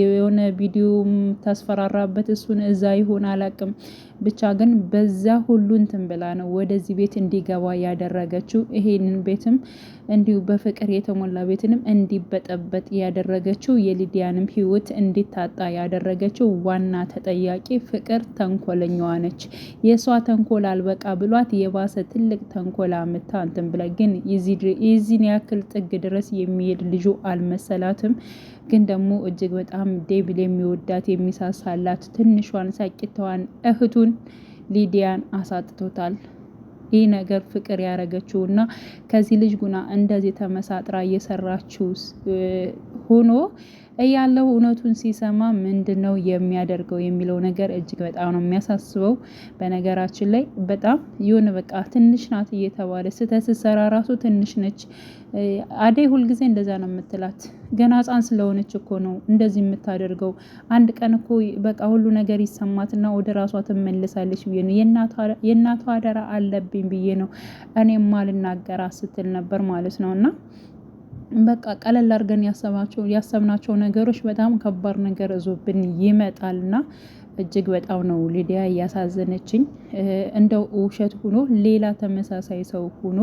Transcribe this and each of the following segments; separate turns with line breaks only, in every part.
የሆነ ቪዲዮ ታስፈራራበት እሱን እዛ ይሆን አላቅም። ብቻ ግን በዛ ሁሉ እንትን ብላ ነው ወደዚህ ቤት እንዲገባ ያደረገችው። ይሄንን ቤትም እንዲሁ በፍቅር የተሞላ ቤትንም እንዲበጠበጥ ያደረገችው የሊዲያንም ህይወት እንዲታጣ ያደረገችው ዋና ተጠያቂ ፍቅር ተንኮለኛዋ ነች። የእሷ ተንኮል አልበቃ ብሏት የባሰ ትልቅ ተንኮል አምታ እንትን ብላ ግን የዚህን ያክል ጥግ ድረስ የሚሄድ ልጁ አልመሰላትም። ግን ደግሞ እጅግ በጣም ዴቪል የሚወዳት የሚሳሳላት ትንሿን ሳቂተዋን እህቱን ሊዲያን አሳጥቶታል። ይህ ነገር ፍቅር ያረገችው እና ከዚህ ልጅ ጉና እንደዚህ ተመሳጥራ እየሰራችው ሆኖ እያለው እውነቱን ሲሰማ ምንድን ነው የሚያደርገው የሚለው ነገር እጅግ በጣም ነው የሚያሳስበው። በነገራችን ላይ በጣም የሆነ በቃ ትንሽ ናት እየተባለ ስህተት ስትሰራ ራሱ ትንሽ ነች። አደይ ሁልጊዜ እንደዛ ነው የምትላት። ገና ሕፃን ስለሆነች እኮ ነው እንደዚህ የምታደርገው። አንድ ቀን እኮ በቃ ሁሉ ነገር ይሰማትና ወደ ራሷ ትመለሳለች ብዬ ነው የእናቷ አደራ አለብኝ ብዬ ነው እኔም አልናገራት ስትል ነበር ማለት ነው። እና በቃ ቀለል አድርገን ያሰብናቸው ነገሮች በጣም ከባድ ነገር እዞብን ይመጣልና እጅግ በጣም ነው ሊዲያ እያሳዘነችኝ። እንደው ውሸት ሆኖ ሌላ ተመሳሳይ ሰው ሆኖ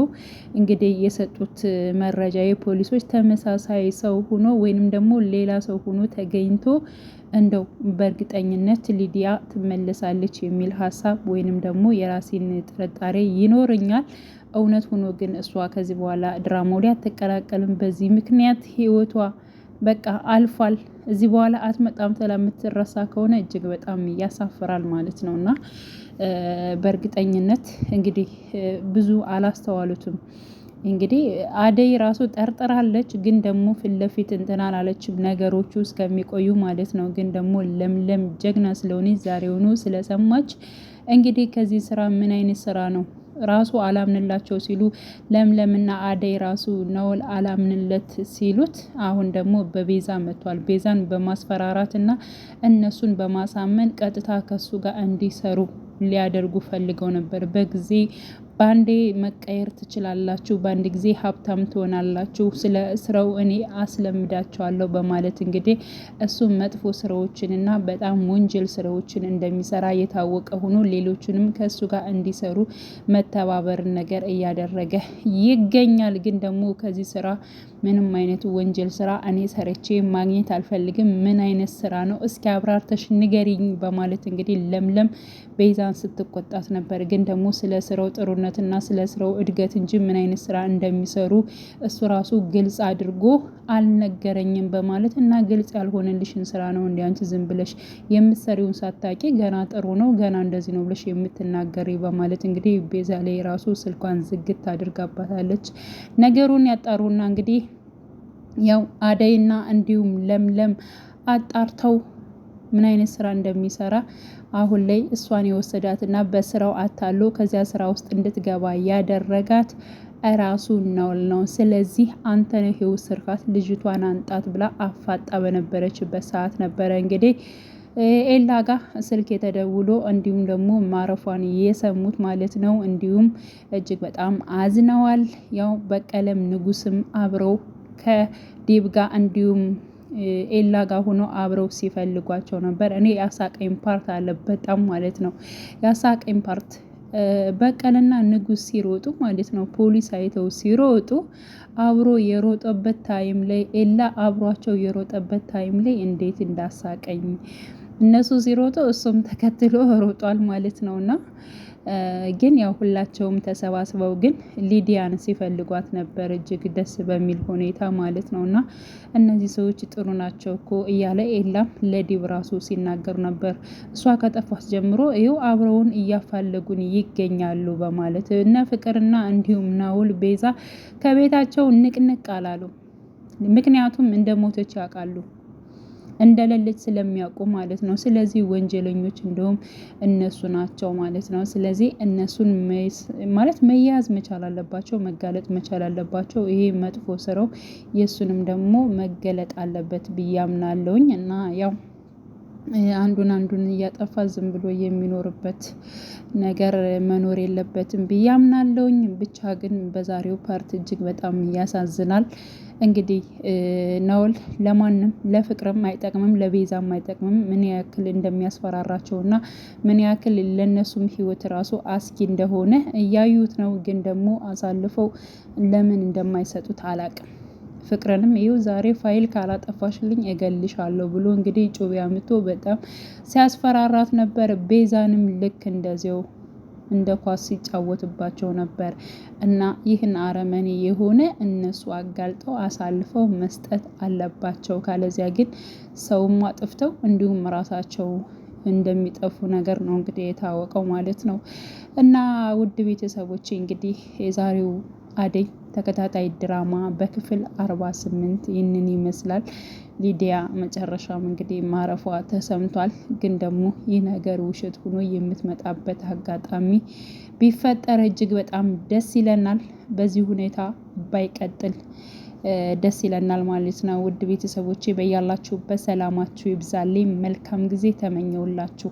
እንግዲህ የሰጡት መረጃ የፖሊሶች ተመሳሳይ ሰው ሆኖ ወይንም ደግሞ ሌላ ሰው ሆኖ ተገኝቶ እንደው በእርግጠኝነት ሊዲያ ትመለሳለች የሚል ሀሳብ ወይንም ደግሞ የራሴን ጥርጣሬ ይኖረኛል። እውነት ሆኖ ግን እሷ ከዚህ በኋላ ድራማው ላይ አትቀላቀልም። በዚህ ምክንያት ህይወቷ በቃ አልፏል። እዚህ በኋላ አትመጣም ተብላ የምትረሳ ከሆነ እጅግ በጣም ያሳፍራል ማለት ነው። እና በእርግጠኝነት እንግዲህ ብዙ አላስተዋሉትም። እንግዲህ አደይ ራሱ ጠርጥራለች፣ ግን ደግሞ ፊት ለፊት እንትን አላለችም ነገሮቹ እስከሚቆዩ ማለት ነው። ግን ደግሞ ለምለም ጀግና ስለሆነች ዛሬውኑ ስለሰማች እንግዲህ ከዚህ ስራ ምን አይነት ስራ ነው ራሱ አላምንላቸው ሲሉ ለምለምና አደይ ራሱ ነውል አላምንለት ሲሉት አሁን ደግሞ በቤዛ መጥቷል። ቤዛን በማስፈራራት እና እነሱን በማሳመን ቀጥታ ከሱ ጋር እንዲሰሩ ሊያደርጉ ፈልገው ነበር። በጊዜ ባንዴ መቀየር ትችላላችሁ፣ በአንድ ጊዜ ሀብታም ትሆናላችሁ፣ ስለ ስራው እኔ አስለምዳቸዋለሁ በማለት እንግዲህ እሱ መጥፎ ስራዎችን እና በጣም ወንጀል ስራዎችን እንደሚሰራ የታወቀ ሆኖ ሌሎችንም ከእሱ ጋር እንዲሰሩ መተባበርን ነገር እያደረገ ይገኛል። ግን ደግሞ ከዚህ ስራ ምንም አይነት ወንጀል ስራ እኔ ሰርቼ ማግኘት አልፈልግም። ምን አይነት ስራ ነው እስኪ አብራርተሽ ንገሪኝ በማለት እንግዲህ ለምለም ቤዛን ስትቆጣት ነበር። ግን ደግሞ ስለ ስራው ጥሩነትና ስለ ስራው እድገት እንጂ ምን አይነት ስራ እንደሚሰሩ እሱ ራሱ ግልጽ አድርጎ አልነገረኝም በማለት እና ግልጽ ያልሆነልሽን ስራ ነው እንዴ አንቺ ዝም ብለሽ የምትሰሪውን ሳታቂ ገና ጥሩ ነው ገና እንደዚህ ነው ብለሽ የምትናገሪ በማለት እንግዲህ ቤዛ ላይ ራሱ ስልኳን ዝግት አድርጋባታለች። ነገሩን ያጣሩና እንግዲህ ያው አደይና እንዲሁም ለምለም አጣርተው ምን አይነት ስራ እንደሚሰራ አሁን ላይ እሷን የወሰዳትና በስራው አታሎ ከዚያ ስራ ውስጥ እንድትገባ ያደረጋት ራሱ ነው። ስለዚህ አንተ ነህ የወሰድካት ልጅቷን አንጣት ብላ አፋጣ በነበረችበት ሰዓት ነበረ እንግዲህ ኤላ ጋር ስልክ የተደውሎ እንዲሁም ደግሞ ማረፏን የሰሙት ማለት ነው። እንዲሁም እጅግ በጣም አዝነዋል። ያው በቀለም ንጉስም አብረው ከዴብ ጋር እንዲሁም ኤላ ጋር ሆኖ አብረው ሲፈልጓቸው ነበር። እኔ ያሳቀኝ ፓርት አለ በጣም ማለት ነው። ያሳቀኝ ፓርት በቀልና ንጉስ ሲሮጡ ማለት ነው። ፖሊስ አይተው ሲሮጡ አብሮ የሮጠበት ታይም ላይ ኤላ አብሯቸው የሮጠበት ታይም ላይ እንዴት እንዳሳቀኝ እነሱ ሲሮጡ እሱም ተከትሎ ሮጧል ማለት ነውና ግን ያው ሁላቸውም ተሰባስበው ግን ሊዲያን ሲፈልጓት ነበር እጅግ ደስ በሚል ሁኔታ ማለት ነውና እነዚህ ሰዎች ጥሩ ናቸው እኮ እያለ ኤላም ለዲብ ራሱ ሲናገር ነበር። እሷ ከጠፋች ጀምሮ ይኸው አብረውን እያፋለጉን ይገኛሉ በማለት እነ ፍቅርና እንዲሁም ናውል ቤዛ ከቤታቸው ንቅንቅ አላሉ። ምክንያቱም እንደሞተች ያውቃሉ እንደሌለች ስለሚያውቁ ማለት ነው። ስለዚህ ወንጀለኞች እንደውም እነሱ ናቸው ማለት ነው። ስለዚህ እነሱን ማለት መያዝ መቻል አለባቸው፣ መጋለጥ መቻል አለባቸው። ይሄ መጥፎ ስራው የእሱንም ደግሞ መገለጥ አለበት ብዬ አምናለሁኝ። እና ያው አንዱን እያጠፋ ዝም ብሎ የሚኖርበት ነገር መኖር የለበትም ብዬ አምናለሁኝ። ብቻ ግን በዛሬው ፓርት እጅግ በጣም ያሳዝናል። እንግዲህ ናኦል ለማንም ለፍቅርም አይጠቅምም፣ ለቤዛም አይጠቅምም። ምን ያክል እንደሚያስፈራራቸውና ምን ያክል ለነሱም ህይወት ራሱ አስጊ እንደሆነ እያዩት ነው። ግን ደግሞ አሳልፈው ለምን እንደማይሰጡት አላቅም። ፍቅርንም ይኸው ዛሬ ፋይል ካላጠፋሽልኝ እገልሻለሁ ብሎ እንግዲህ ጩቤ አምጥቶ በጣም ሲያስፈራራት ነበር። ቤዛንም ልክ እንደዚያው እንደ ኳስ ሲጫወትባቸው ነበር። እና ይህን አረመኔ የሆነ እነሱ አጋልጠው አሳልፈው መስጠት አለባቸው። ካለዚያ ግን ሰውም አጥፍተው እንዲሁም ራሳቸው እንደሚጠፉ ነገር ነው እንግዲህ የታወቀው ማለት ነው። እና ውድ ቤተሰቦቼ እንግዲህ የዛሬው አደይ ተከታታይ ድራማ በክፍል 48 ይህንን ይመስላል። ሊዲያ መጨረሻም እንግዲህ ማረፏ ተሰምቷል። ግን ደግሞ ይህ ነገር ውሸት ሆኖ የምትመጣበት አጋጣሚ ቢፈጠር እጅግ በጣም ደስ ይለናል። በዚህ ሁኔታ ባይቀጥል ደስ ይለናል ማለት ነው። ውድ ቤተሰቦቼ በያላችሁበት ሰላማችሁ ይብዛልኝ። መልካም ጊዜ ተመኘውላችሁ።